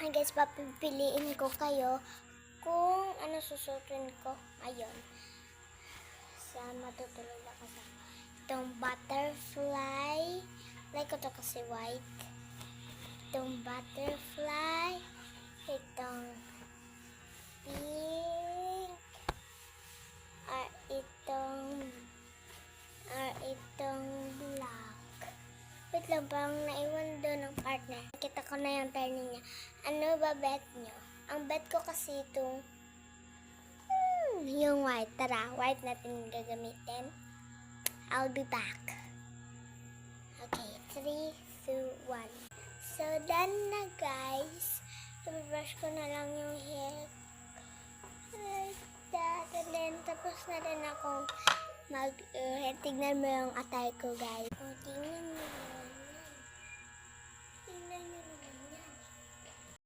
Hi guys, papipiliin ko kayo kung ano susuotin ko ngayon. Matutulog ako sa itong butterfly. Like ko to kasi white. Itong butterfly. Itong pink. Itong black. Wait lang, parang naiwan doon ng partner. Nakita ko na yung turning niya. Ano ba bet nyo? Ang bet ko kasi itong yung white. Tara, white natin gagamitin. I'll be back. Okay, 3, 2, 1. So, done na guys. Brush ko na lang yung hair. Like that. And then, tapos na rin akong tignan mo yung attire ko guys. Tingnan